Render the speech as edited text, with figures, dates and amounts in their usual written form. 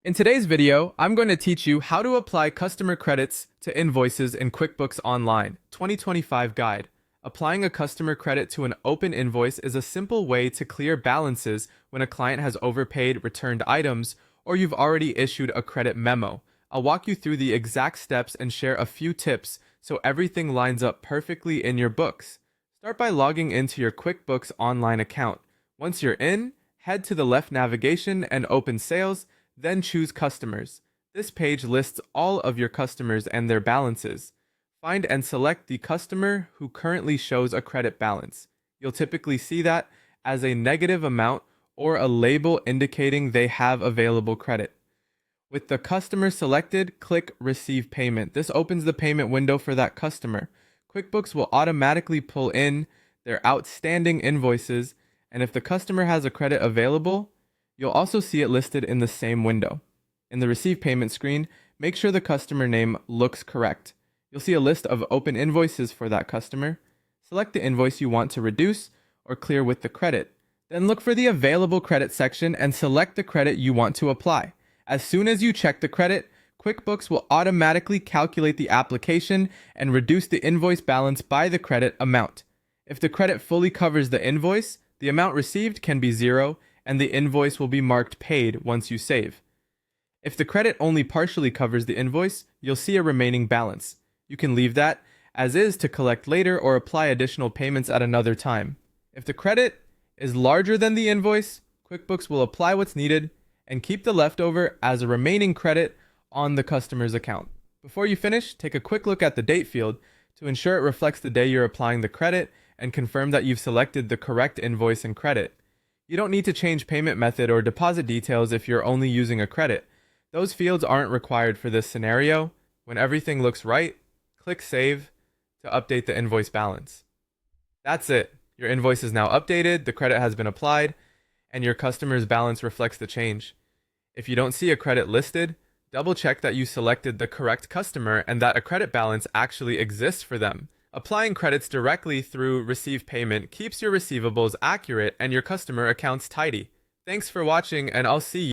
In today's video, I'm going to teach you how to apply customer credits to invoices in QuickBooks Online 2025 Guide. Applying a customer credit to an open invoice is a simple way to clear balances when a client has overpaid returned items or you've already issued a credit memo. I'll walk you through the exact steps and share a few tips so everything lines up perfectly in your books. Start by logging into your QuickBooks Online account. Once you're in, head to the left navigation and open Sales, then choose Customers. This page lists all of your customers and their balances. Find and select the customer who currently shows a credit balance. You'll typically see that as a negative amount or a label indicating they have available credit. With the customer selected, click Receive Payment. This opens the payment window for that customer. QuickBooks will automatically pull in their outstanding invoices, and if the customer has a credit available, you'll also see it listed in the same window. In the Receive Payment screen, make sure the customer name looks correct. You'll see a list of open invoices for that customer. Select the invoice you want to reduce or clear with the credit. Then look for the Available Credit section and select the credit you want to apply. As soon as you check the credit, QuickBooks will automatically calculate the application and reduce the invoice balance by the credit amount. If the credit fully covers the invoice, the amount received can be zero, and the invoice will be marked paid once you save. If the credit only partially covers the invoice, you'll see a remaining balance. You can leave that as is to collect later or apply additional payments at another time. If the credit is larger than the invoice, QuickBooks will apply what's needed and keep the leftover as a remaining credit on the customer's account. Before you finish, take a quick look at the date field to ensure it reflects the day you're applying the credit and confirm that you've selected the correct invoice and credit. You don't need to change payment method or deposit details if you're only using a credit. Those fields aren't required for this scenario. When everything looks right, click Save to update the invoice balance. That's it. Your invoice is now updated, the credit has been applied, and your customer's balance reflects the change. If you don't see a credit listed, double check that you selected the correct customer and that a credit balance actually exists for them. Applying credits directly through Receive Payment keeps your receivables accurate and your customer accounts tidy. Thanks for watching, and I'll see you